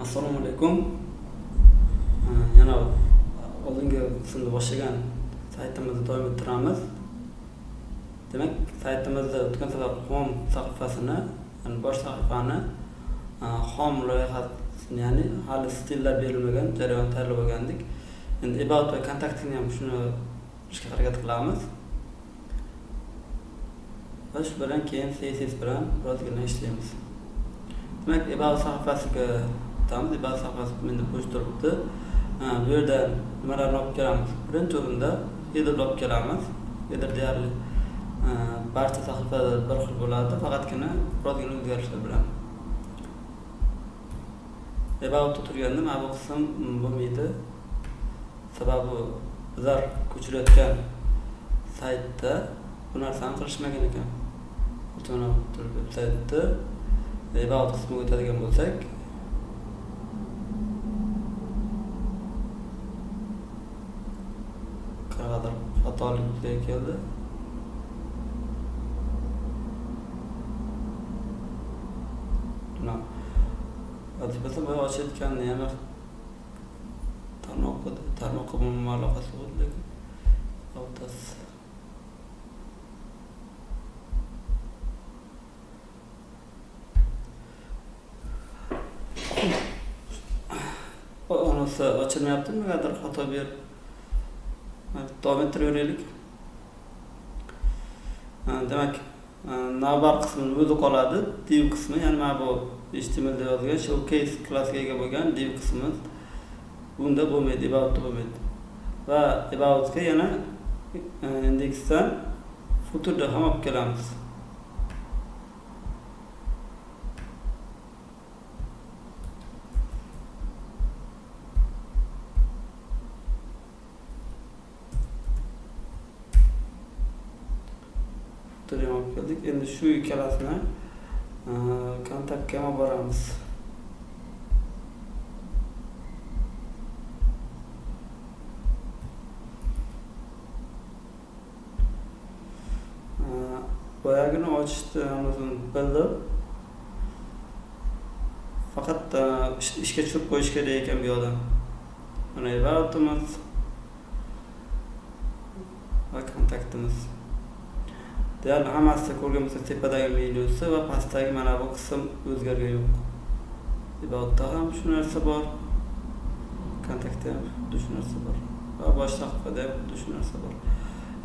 Assalomu alaykum. Yana oldingi qismda boshlagan saytimizda davom ettiramiz. Demak, saytimizda o'tgan safar home sahifasini, ya'ni bosh sahifani home loyihasini, ya'ni hali stillar berilmagan jarayon tayyorlab olgandik. Endi about va kontaktini ham shuni qilishga harakat qilamiz. Va shu bilan keyin CSS bilan birozgina ishlaymiz. Demak, about sahifasiga o'tamiz. About sahifasi menda bo'sh turibdi. Bu yerda nimalarni olib kelamiz? Birinchi o'rinda header olib kelamiz. Header deyarli barcha sahifada bir xil bo'ladi, faqatgina birozgina o'zgarishlar bilan. Aboutda turganda mana bu qism bo'lmaydi. Sababi bizlar ko'chirayotgan saytda bu narsani qilishmagan ekan. Mana bu saytda about qismiga o'tadigan bo'lsak, qanaqadir xatolik yuzaga keldi. Vazifasi boya ochayotganda yana tarmoqqa umuman aloqasi bo'ldi, lekin avtasi onasi ochilmayapti, nimagadir xato berib davom ettiraveraylik. Demak, navbar qismini o'zi qoladi, div qismi, ya'ni mana bu HTML da yozgan showcase klassiga ega bo'lgan div qismi bunda bo'lmaydi, aboutda bo'lmaydi. Va aboutga yana indeksdan footerda ham olib kelamiz. Footerga olib keldik. Endi shu ikkalasini kontaktga olib boramiz. Boyagini ochishni hammasini bildim. Faqat ishga tushirib qo'yish kerak ekan bu yoqdan. Mana aboutimiz va kontaktimiz. Deyarli hammasida ko'rgan bo'lsa, tepadagi menyusi va pastdagi mana bu qism o'zgargani yo'q. Aboutda ham shu narsa bor, kontaktda ham xuddi shu narsa bor va bosh sahifada ham xuddi shu narsa bor.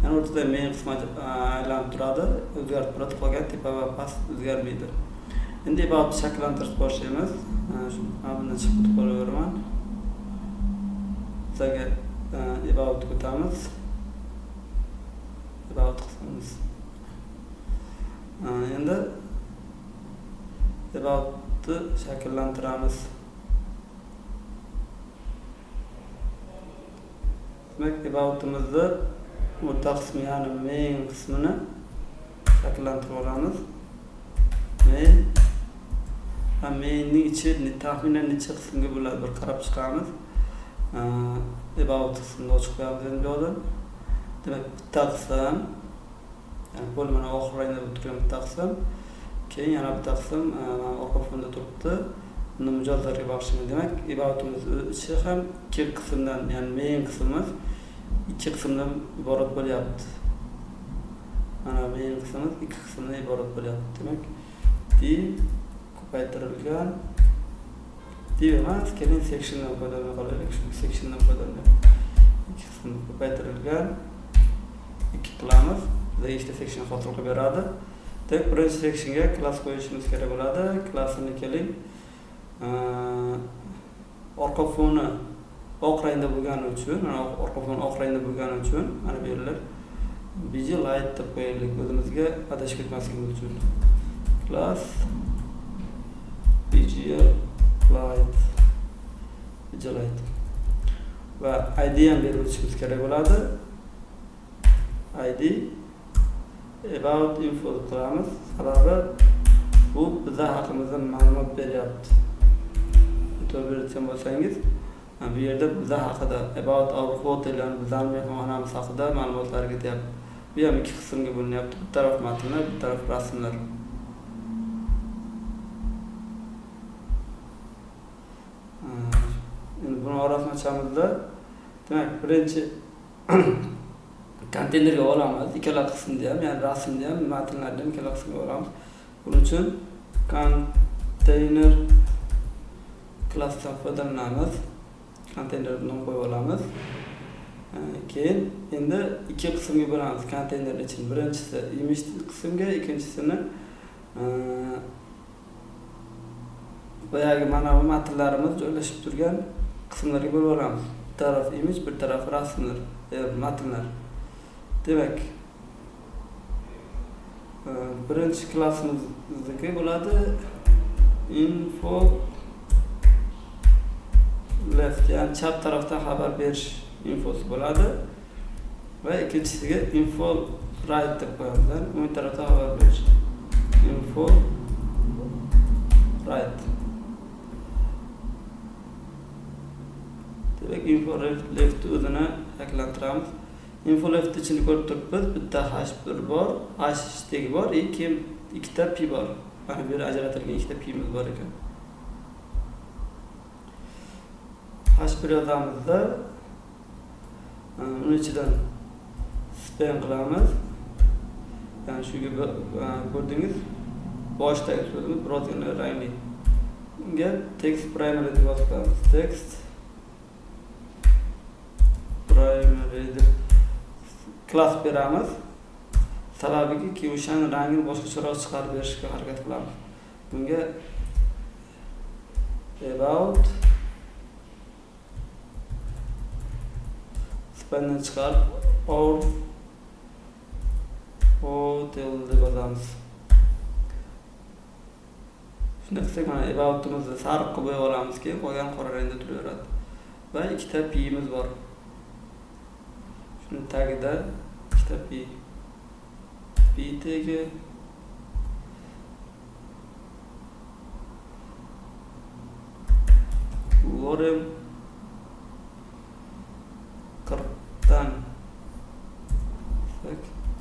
Yana o'rtada men qismi aylanib turadi, o'zgarib turadi, qolgan tepa va past o'zgarmaydi. Endi aboutni shakllantirishni boshlaymiz. Mana bundan chiqib qo'yaveraman. Bizga aboutga o'tamiz. About qismimiz. Endi aboutni shakllantiramiz. Demak, aboutimizni o'rta qismi, ya'ni main qismini shakllantirib olamiz. Mainning ichi taxminan necha qismga bo'ladi, bir qarab chiqamiz. About qismini ochib qo'yamiz endi bu yerdan. Demak, bitta qism, ya'ni bo'lmani oxirida turgan bitta qism, keyin yana bitta qism orqa fonda turibdi. Uni mijozlarga bag'ishlangan. Demak, aboutimiz ichi ham ikki qismdan, ya'ni main qismimiz ikki qismdan iborat bo'lyapti. Mana main qismimiz ikki qismdan iborat bo'lyapti. Demak, div ko'paytirilgan, div emas, keyin sectiondan foydalana qolaylik. Shu sectiondan foydalanib ikki qismdan ko'paytirilgan ikki qilamiz. Bizga ikkita section hosil qilib beradi. Demak, birinchi sectionga klass qo'yishimiz kerak bo'ladi. Klassini keling orqa foni oq rangda bo'lgani uchun, mana orqa fon oq rangda bo'lgani uchun mana bu yerlar bg light deb qo'yaylik, o'zimizga adashib ketmasligimiz uchun. Class bg light va id ham berib o'tishimiz kerak bo'ladi. id about info qilamiz. Sababi bu bizlar haqimizda ma'lumot beryapti. To'g'ri aytgan bo'lsangiz, bu yerda bizlar haqida about our hotel, ya'ni bizlar mehmonxonamiz haqida ma'lumotlar ketyapti. Bu ham ikki qismga bo'linyapti. Bir taraf matnlar, bir taraf rasmlar. ochamizda, demak, birinchi konteynerga olamiz. Ikkala qismni ham, ya'ni rasmni ham, matnlarni ham ikkala qismga olamiz. Buning uchun konteyner klassdan foydalanamiz. Konteyner nom qo'yib olamiz. Keyin endi ikki qismga bo'lamiz konteyner uchun. Birinchisi image qismga, ikkinchisini boyagi mana bu matnlarimiz joylashib turgan qismlarga bo'lib olamiz. Bir taraf image, bir taraf rasmlar, matnlar. Demak, birinchi klassimizniki bo'ladi info left, ya'ni chap tarafdan xabar berish infosi bo'ladi va ikkinchisiga info right deb qo'yamiz. O'ng tarafdan xabar berish info right. Demak, info left o'zini shakllantiramiz. Info left ichini ko'rib turibmiz. Bitta h1 bor, hashtag bor, keyin ikkita p bor. Mana bu yerda ajratilgan ikkita p'miz bor ekan. H1 yozamizda uni ichidan span qilamiz. Ya'ni shu ko'rdingiz, boshidagi so'zimiz birozgina rangli. Unga text primary deb yozib qo'yamiz. Text primary deb klass beramiz. Sababiga o'shaning rangini boshqacharoq chiqarib berishga harakat qilamiz. Bunga about spandan chiqarib or hotel deb yozamiz. Shunday qilsak, mana aboutimizni sariq qilib bo'yab olamiz, keyin qolgan qora rangda turaveradi. Va ikkita p'miz bor. Shuni tagida ikkita p tagi lorem 40dan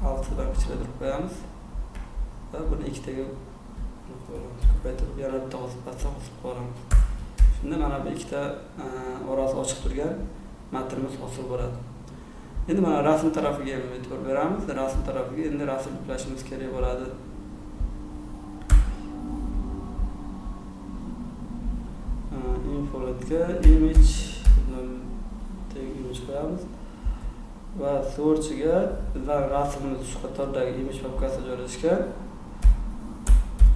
6dan kichiktirib qo'yamiz va buni ikkitaga ko'paytirib yana bitta osib qo'yamiz. Shunda mana bu ikkita orasi ochiq turgan matnimiz hosil bo'ladi. Endi mana rasm tarafiga ham e'tibor beramiz. Rasm tarafiga endi rasm yuklashimiz kerak bo'ladi. Infoletga image qo'yamiz va source'ga bizlar rasmimiz shu qatordagi image papkasi joylashgan.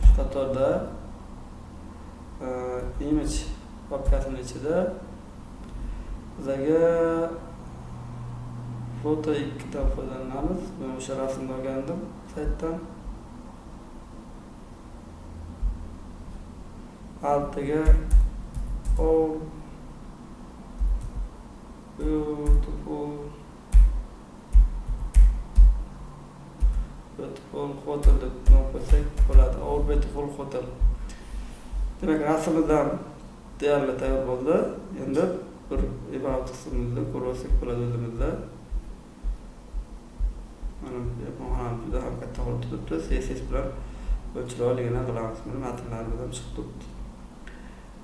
Shu qatorda image papkasining ichida bizga foto 2 dan foydalanamiz. Men o'sha rasmni olgandim saytdan. Altiga beautiful hotel deb nom qo'ysak bo'ladi. Our beautiful hotel. Demak, rasmimizdan deyarli tayyor bo'ldi. Endi bir about qismimizni ko'rib olsak bo'ladi o'zimizda. Mana bu ham juda ham katta bo'lib turibdi. CSS bilan o'lchirolligini qilamiz. Mana matnlarimiz ham chiqib turibdi.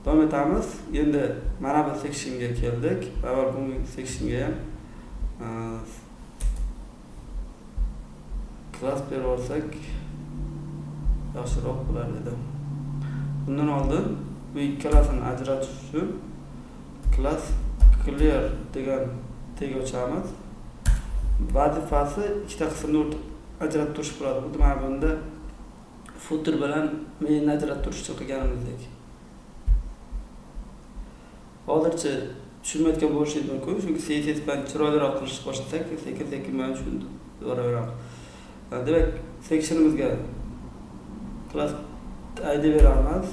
Davom etamiz. Endi mana bu sectionga keldik. Avval bu sectionga ham class berib olsak yaxshiroq bo'lar edi. Bundan oldin bu ikkalasini ajratish uchun class clear degan tag ochamiz. Vazifasi ikkita qismni ajratib turish bo'ladi. Bu mana bunda footer bilan main ajratib turish uchun qilganimizdek. Hozircha tushunmayotgan bo'lishingiz mumkin, chunki CSS bilan chiroyliroq qilishni boshlasak, sekin-sekin mana shuni boraveramiz. Demak, sectionimizga class ID beramiz.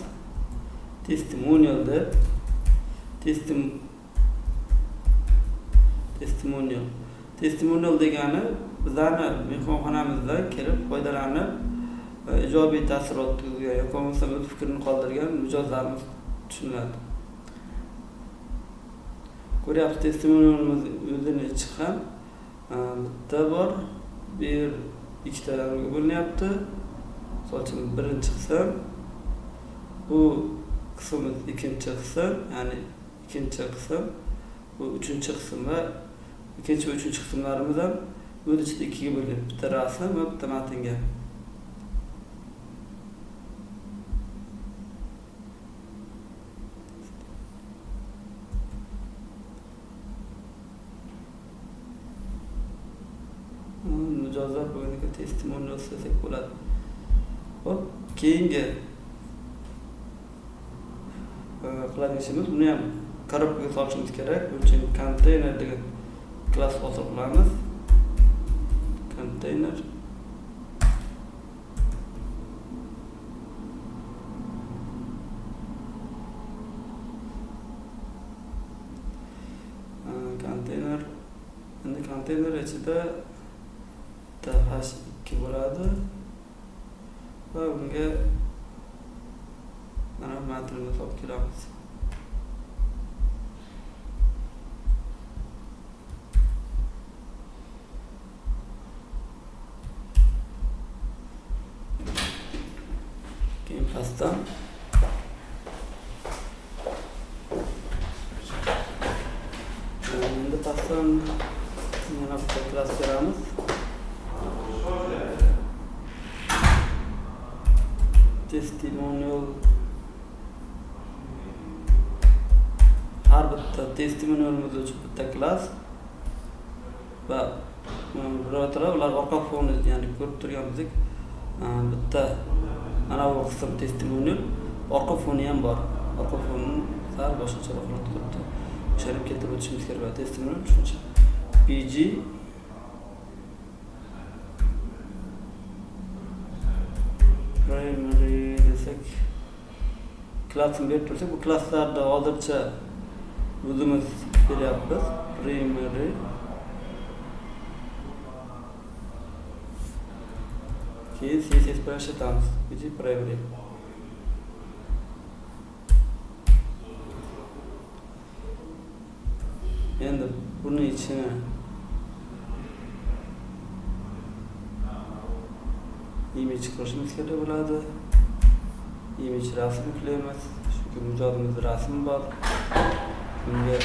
Testimonial deb testimonial degani bizlarni mehmonxonamizda kelib foydalanib ijobiy taassurot yoki bo'lmasa o'z fikrini qoldirgan mijozlarimiz tushuniladi. Ko'ryapsiz, testimonialimiz o'zini ichi ham bitta bor, bir ikkita bo'linyapti. Misol uchun birinchi qism, bu qismimiz ikkinchi qism, ya'ni ikkinchi qism bu 3-qism va ikkinchi va 3-qismlarimiz ham o'z ichida ikkiga bo'lingan. Bitta rasm va bitta matnga. Mijozlar bugungi testimonial desak bo'ladi. Hop, keyingi qiladigan ishimiz buni ham korobkaga solishimiz kerak. Buning uchun konteyner degan klass hosil qilamiz. Konteyner endi konteyner ichida h2 bo'ladi va bunga mana matnni solib kelamiz. Keyin pastdan yana bitta klass beramiz. Testimonial har bitta testimonialimiz uchun bitta klass va birodarlar ular orqa fonni, ya'ni ko'rib turganimizdek bitta mana bu qism testimonial, orqa foni ham bor. Orqa fonni sal boshqacha holatda turibdi. O'shani keltirib o'tishimiz kerak. Testimonial shuncha pg primary desak, klassni berib tursak, bu klasslarda hozircha o'zimiz beryapmiz. Primary keyin CSS bilan ishlatamiz. pg primary endi buni ichini image qilishimiz kerak bo'ladi. Image rasm yuklaymiz. Chunki mijozimizda rasm bor. Bunga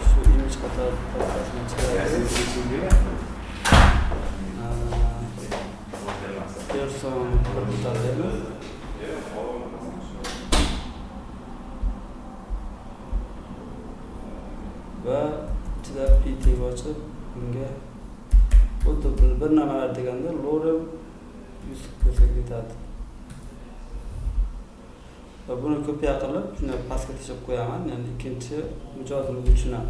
shu image qator tasvirni chiqaramiz. Person tanlaymiz. Va ichida pt ochib bunga xuddi bir nimalar deganda lorem ko'rsak ketadi. Va buni kopiya qilib, shuni pastga tashib qo'yaman, ya'ni ikkinchi mijozimiz uchun ham.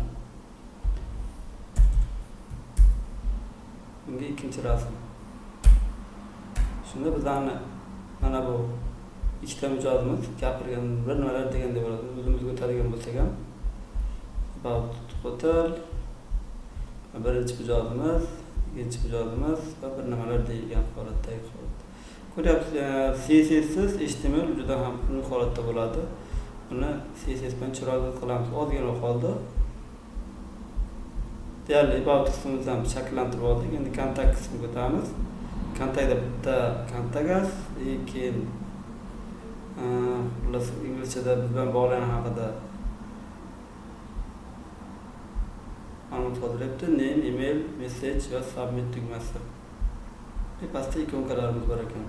Bunga ikkinchi rasm. Shunda bizlarni mana bu ikkita mijozimiz gapirgan bir nimalar deganda bo'ladi. O'zimizga o'tadigan bo'lsak ham about hotel, birinchi mijozimiz, ikkinchi mijozimiz va bir nimalar deyilgan holatdagi holat. Ko'ryapsiz, CSS siz HTML juda ham xunuk holatda bo'ladi. Buni CSS bilan chiroyli qilamiz. Ozgina qoldi. Deyarli about qismimizni ham shakllantirib oldik. Endi kontakt qismiga o'tamiz. Kontaktda bitta kontakt, keyin inglizchada biz bilan bog'lanish haqida ma'lumot qoldiryapti. Name, email, message va submit tugmasi. Pastda ikonkalarimiz bor ekan.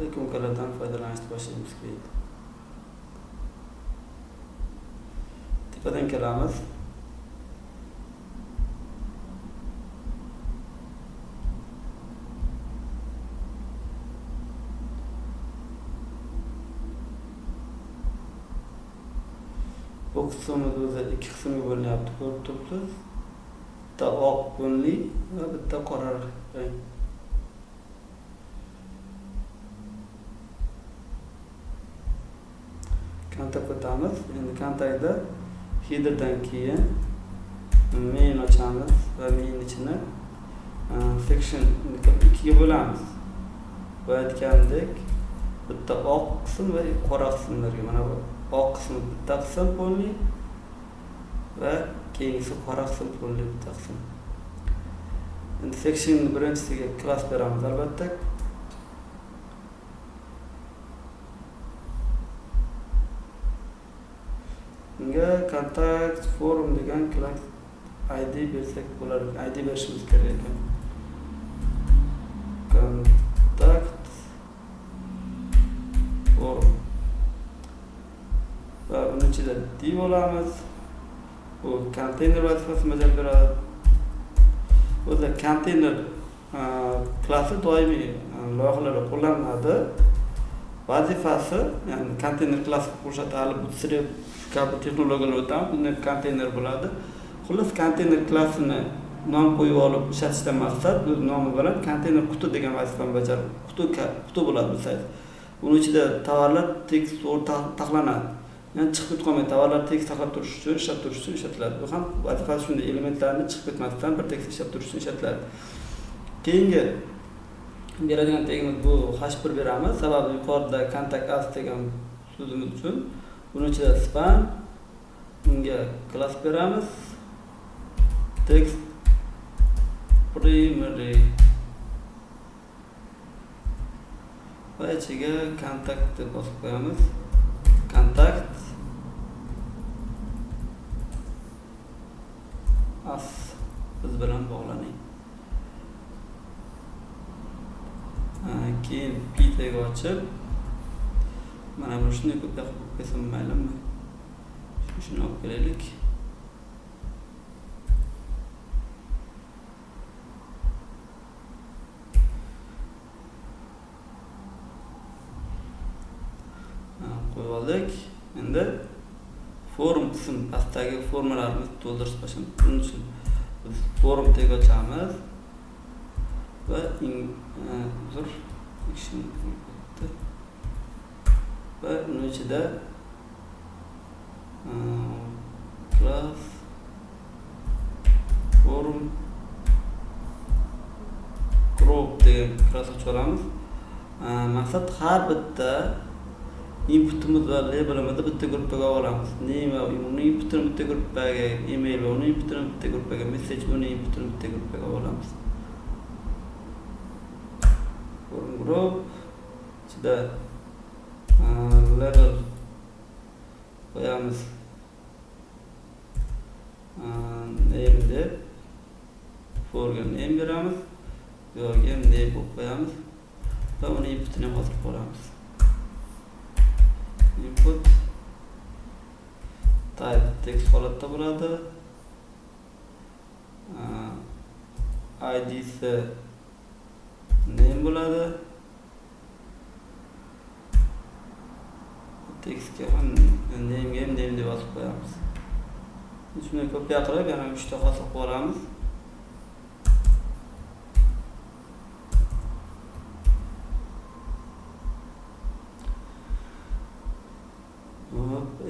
Ikonkalardan foydalanishni boshlaymiz keyin. Tepadan kelamiz. Bu qismimiz o'zi ikki qismga bo'linyapti, ko'rib turibsiz. Bitta oq bunli va bitta qora rang. Kontakt o'tamiz. Endi kontaktda headerdan keyin main ochamiz va main ichini section ikkiga bo'lamiz. Va aytgandek bitta oq qism va qora qismlarga, mana bu oq qismi bitta qism polli va keyingisi qora qism polli bitta qism. Endi section birinchisiga klass beramiz albatta. Bunga kontakt forum degan class ID bersak bo'lar ekan. ID berishimiz kerak ekan. Kontakt forum. Va buni ichida div olamiz. Bu konteyner vazifasini bajarib beradi. O'zi konteyner klassi doimiy loyihalarda qo'llaniladi. Vazifasi, ya'ni konteyner klassi qo'shadi, hali Bootstrap kabi texnologiyalar o'tamiz, bunday konteyner bo'ladi. Xullas, konteyner klassini nom qo'yib olib ishlatishdan maqsad o'z nomi bilan konteyner quti degan vazifani bajaradi. Quti bo'ladi bu sayt. Buning ichida tovarlar tekst saqlanadi. Yani chiqib ketmay tovarlar tekst saqlab turish uchun, ishlab turish uchun ishlatiladi. Bu ham vazifasi shunday elementlarni chiqib ketmasdan bir tekst ishlab turish uchun ishlatiladi. Keyingi beradigan tegimiz bu H1 beramiz. Sababi yuqorida contact us degan so'zimiz uchun. Buning ichida span, bunga class beramiz. Text primary va ichiga contact deb bosib qo'yamiz. Contact us biz bilan bog'laning. Keyin pitagi ochib, mana bu shunday ko'p qilib qo'ysam maylimi? Shuni olib kelaylik. Qo'yib oldik. Endi forum qism pastdagi formalarni to'ldirish boshlanadi. Buning uchun biz forum tag ochamiz va va uning ichida class forum group degan class ochib olamiz. Maqsad har bitta inputimiz va labelimizni bitta gruppaga olamiz. Name va uning inputini bitta gruppaga, email va uning inputini bitta gruppaga, message va uning inputini bitta gruppaga olamiz. Forum group ichida label qo'yamiz. Name deb forga name beramiz. Yo'q, ham name qo'yamiz va uning inputini hozir qo'yamiz. Input type text holatda bo'ladi. ID ise name bo'ladi. Textga ham name deb yozib qo'yamiz. Shuni kopiya qilib yana 3 ta hosil qilib olamiz.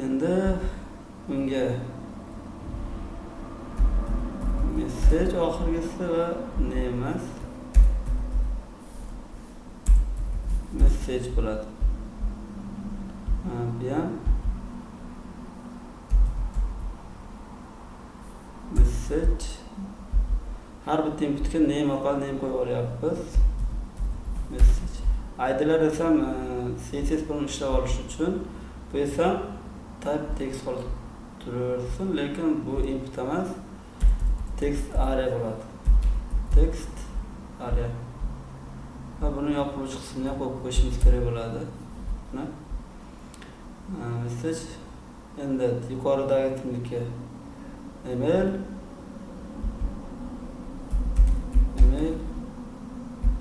Endi bunga message oxirgisi va name message bo'ladi. Bu ham message har bitta inputga name orqali name qo'yib olyapmiz. Message idlar esa CSS bilan ishlab olish uchun bu esa type text qolib turaversin, lekin bu input emas, text area bo'ladi. Text area. Va buni yopuvchi qismini qo'yib qo'yishimiz kerak bo'ladi. Mana message endi yuqoridagi timlikka email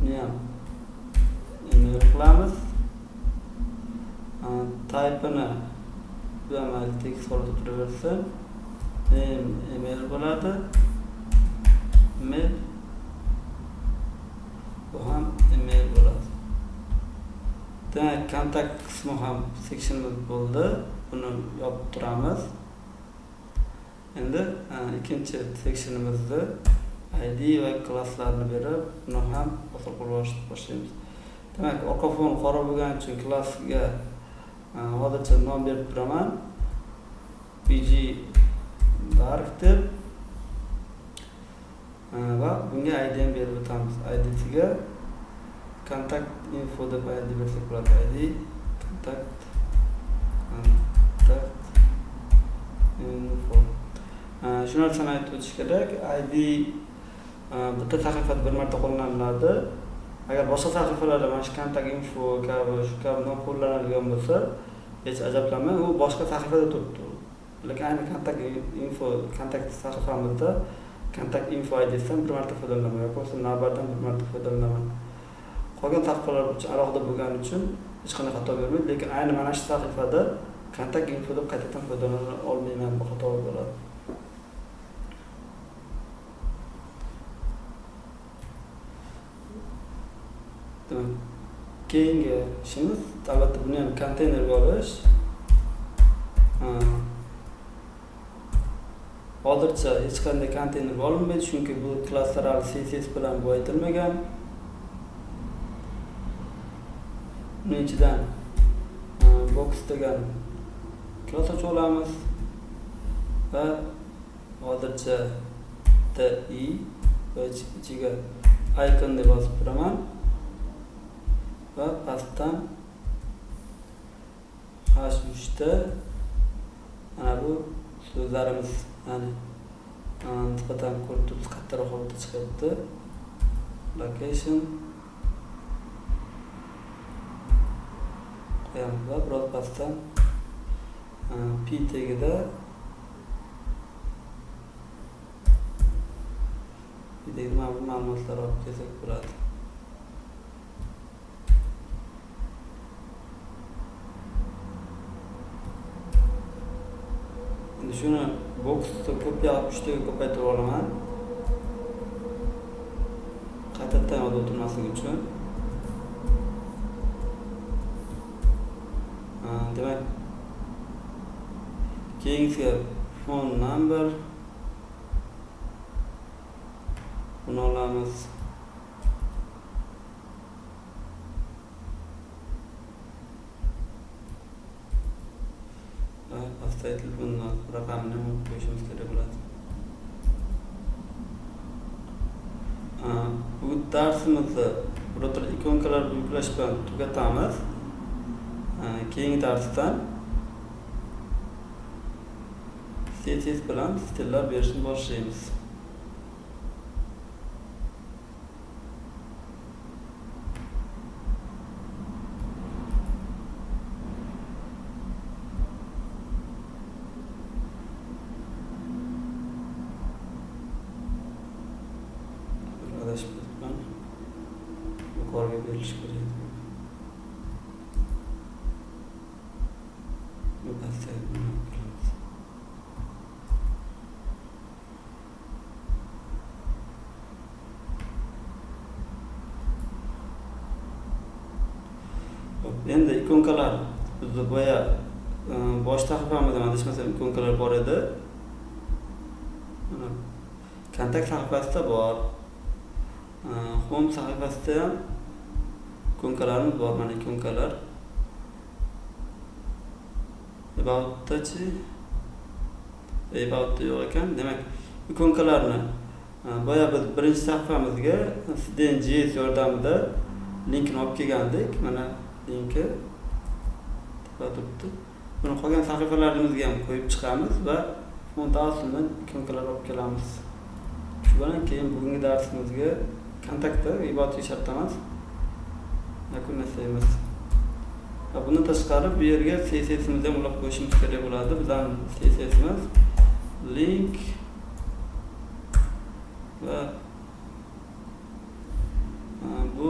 ni ham email qilamiz. Type'ini bu amal text holatda turaversin. Email bo'ladi. Mail bu ham email bo'ladi. Demak, kontakt qismi ham sectionimiz bo'ldi. Buni yopib turamiz. Endi ikkinchi sectionimizda ID va klasslarni berib, buni ham hosil qilib boshlaymiz. Demak, orqa fon qora bo'lgani uchun klassga hozircha nom berib turaman. PG dark deb va bunga ID ham berib o'tamiz. ID-siga contact info deb ID bersak bo'ladi. ID contact shu narsani aytib o'tish kerak. ID bitta sahifada bir marta qo'llaniladi. Agar boshqa sahifalarda mana shu kontakt info kabi shu kabi qo'llanilgan bo'lsa, hech ajablanmang, u boshqa sahifada turibdi. Lekin ayni kontakt sahifamizda kontakt info ID'sidan bir marta foydalanaman yoki bo'lmasa navbatdan bir marta foydalanaman. Qolgan sahifalar uchun alohida bo'lgani uchun hech qanday xato bermaydi, lekin ayni mana shu sahifada kontakt info deb qaytadan foydalana olmayman, bu xato bo'ladi. Keyingi ishimiz albatta buni ham konteynerga olish. Hozircha hech qanday konteyner olinmaydi, chunki bu klasterali CSS bilan boyitilmagan. Buning ichidan box degan klass ochib olamiz va hozircha TI va ichiga icon deb yozib turaman va pastdan H3 da mana bu so'zlarimiz ya'ni nisbatan ko'rib turibsiz kattaroq holatda chiqyapti. Location qo'yamiz va biroz pastdan P tagida ma'lumotlar olib kelsak bo'ladi. Endi shuni boxni ko'pga 3 taga ko'paytirib olaman. Qaytadan yozib o'tirmasligi uchun. Demak, keyingi phone number buni olamiz. Pastda telefon raqamini qo'yishimiz kerak bo'ladi. Bu darsimizni biror ikonkalar yuklash bilan tugatamiz. Keyingi darsdan CSS bilan stillar berishni boshlaymiz. Yuqoriga berilish kerak. Endi ikonkalar bizda boya bosh sahifamizda adashmasam ikonkalar bor edi. Mana kontakt sahifasida bor. Home sahifasida ham ikonkalarimiz bor. Mana ikonkalar. About'da-chi? About'da yo'q ekan. Demak, ikonkalarni boya biz birinchi sahifamizga Stden.js yordamida linkni olib kelgandik. Mana linki turibdi. Buni qolgan sahifalarimizga ham qo'yib chiqamiz va font aslidan ikonkalar olib kelamiz. Shu bilan keyin bugungi darsimizga kontaktda ibodat shart emas. Yakunlaymiz. Bundan tashqari bu yerga CSS'imizni ham ulab qo'yishimiz kerak bo'ladi. Bizdan CSS'imiz link va bu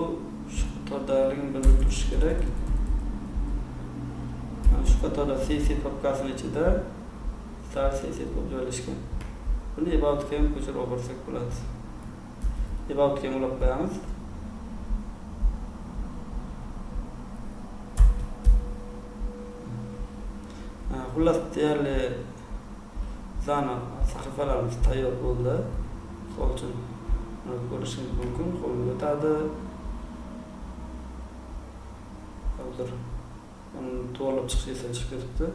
shu qatordaligini bildirib turish kerak. Shu qatorda CSS papkasining ichida star CSS bo'lib joylashgan. Buni about'ga ham ko'chirib olsak bo'ladi. About'ga ham ulab qo'yamiz. Xullas deyarli zana sahifalarimiz tayyor bo'ldi. Misol uchun ko'rishingiz mumkin, qo'lga o'tadi. Hozir uni to'g'rilab chiqish esa chiqib ketibdi.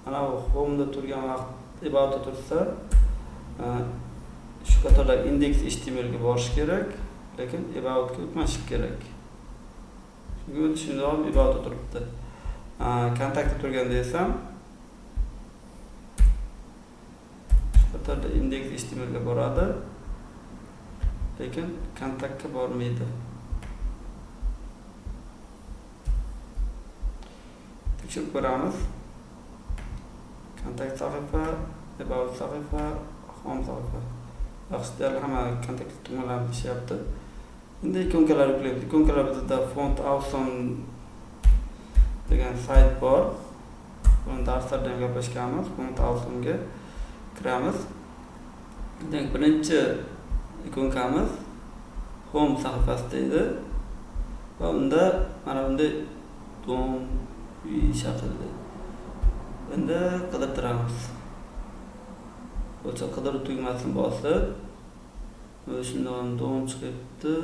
Mana bu home'da turgan vaqt ibodatda tursa, shu qatorda index.html ga borish kerak, lekin about'ga o'tmash kerak. Chunki shunda ham ibodatda turibdi. Kontaktda turganda esa satrda index HTML ga boradi, lekin kontaktga bormaydi. Tekshirib ko'ramiz. Kontakt sahifa, about sahifa, home sahifa. Yaxshi, deyarli hamma kontakt tugmalarni ishlayapti. Endi ikonkalar yuklaymiz. Ikonkalar bizda Font Awesome degan sayt bor. Buni darslarda ham gaplashganmiz. Font Awesome ga kiramiz. Demak, birinchi ikonkamiz Home sahifasi deydi. Va unda mana bunday dom shaklida. Endi qidirtiramiz. O'sha qidiruv tugmasini bosib, shundan dom chiqibdi.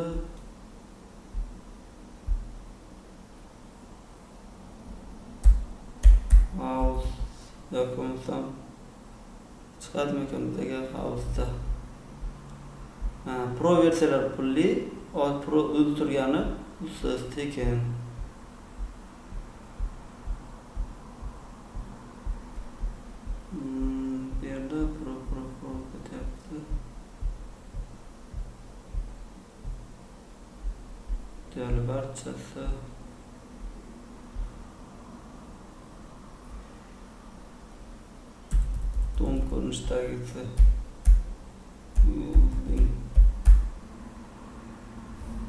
House yoki bo'lmasam chiqadimi ekan bizga House'da. Pro versiyalar pulli, Pro o'zi turgani usiz tekin. Bu yerda Pro ketyapti. Deyarli barchasi dom ko'rinishidagisi.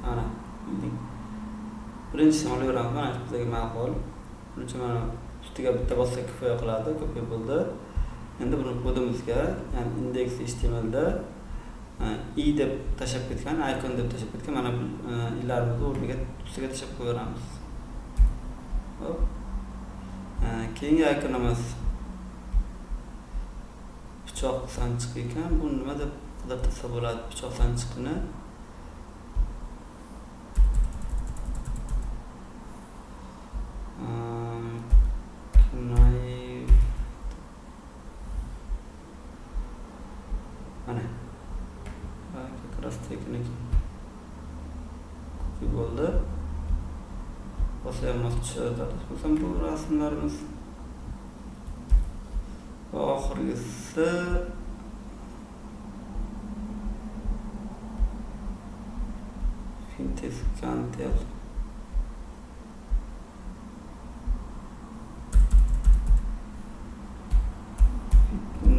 Ana, birinchini olaveramiz. Mana shu bizga ma'qul. Buning uchun mana ustiga bitta bossak kifoya qiladi, ko'p bo'ldi. Endi buni kodimizga, ya'ni index HTML da i deb tashab ketgan, icon deb tashab ketgan mana bu ilarimizni o'rniga ustiga tashab qo'yamiz. Hop. Keyingi iconimiz pichoq sanchiq ekan. Bu nima deb qidirtirsa bo'ladi pichoq sanchiqini? Mana. Rasteknik bo'ldi. Bosyapmoqchi bo'lsam bu rasmlarimiz. Va oxirgisi Fintech Cantel.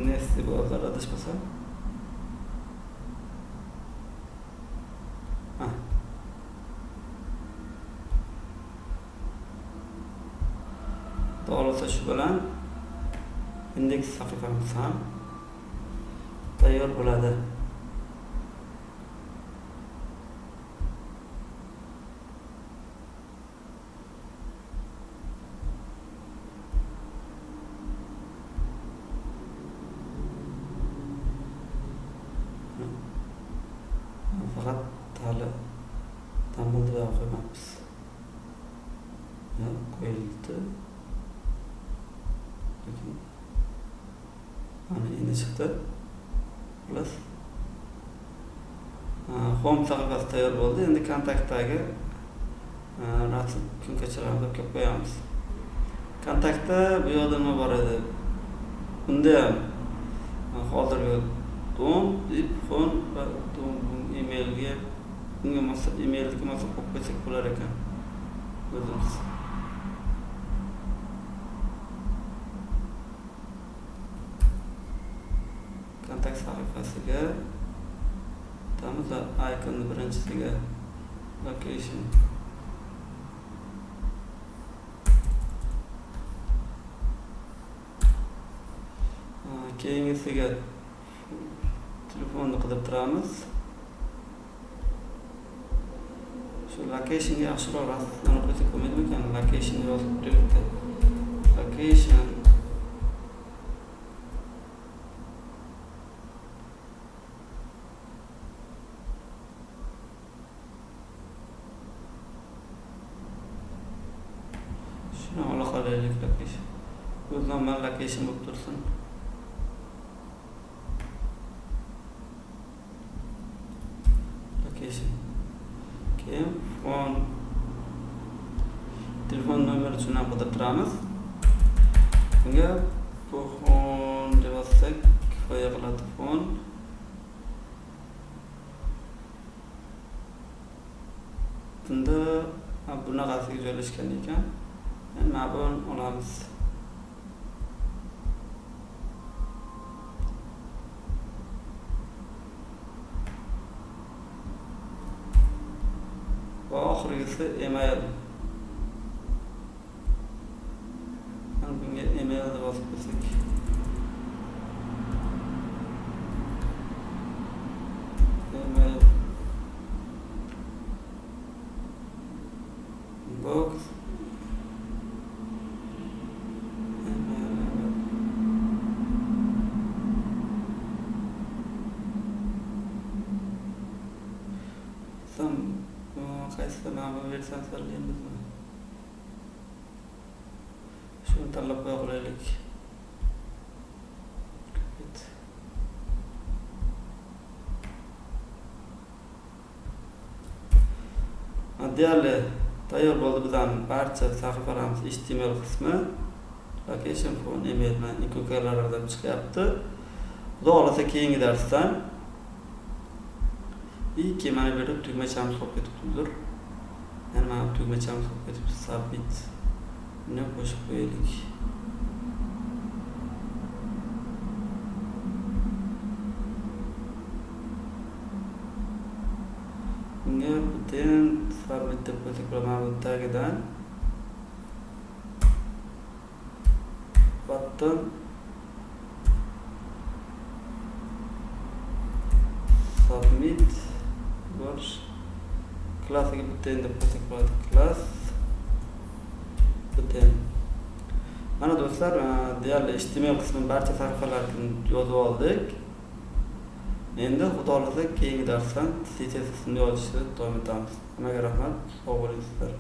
Nesti bu adashmasam. To'g'risi shu bilan index sahifamiz ham tayyor bo'ladi. Faqat hali tamomlab qo'yamiz. Qo'yildi. Mana endi chiqdi. Xullas. Home sahifasi tayyor bo'ldi. Endi kontaktdagi rasm kungachalarni qo'yib qo'yamiz. Kontaktda bu yerda nima bor edi? Bunda ham hozirgi dom, fon va dom emailga bunga mas'ul emailga mas'ul qo'yib qo'ysak bo'lar ekan. O'zimiz kontakt sahifasiga tamza iconni birinchisiga location keyingisiga telefonni qidirtiramiz. Shu locationga yaxshiroq rasmlarni qo'ysak bo'lmaydimi ekan? Location yozib qo'yibdi. Location shuni aloqalaylik location. O'zdan men location bo'lib tursin. Location. Keyin fon telefon nomerini ham qidirtiramiz. Bunga bu fon deb yozsak kifoya yig'iladi fon. Bunda bunaqasiga joylashgan ekan. Endi mana buni olamiz. Va oxirgisi email. Mana bunga emailni bosib qo'ysak. Email box. Qaysi mana bu versiyani tanlaymizmi? Shuni tanlab qo'ya qolaylik. Deyarli tayyor bo'ldi bizning barcha sahifalarimiz HTML qismi. Location form email bilan inkognitolardan chiqyapti. Xudo xolasa keyingi darsdan mana bu yerda tugmachamiz qolib ketibdir. Yana mana bu tugmachamiz qolib ketibdi. Submit. Buni qo'shib qo'yaylik. Bunga button submit deb qo'ysak bo'ladi. Mana bu tagidan button submit bo'lish klassiga button deb qo'ysak bo'ladi. Class button. Mana do'stlar, deyarli HTML qismini barcha sahifalarni yozib oldik. Endi xudo xolasa keyingi darsdan CSS ni yozishni davom etamiz. Hammaga rahmat, sog' bo'linglar.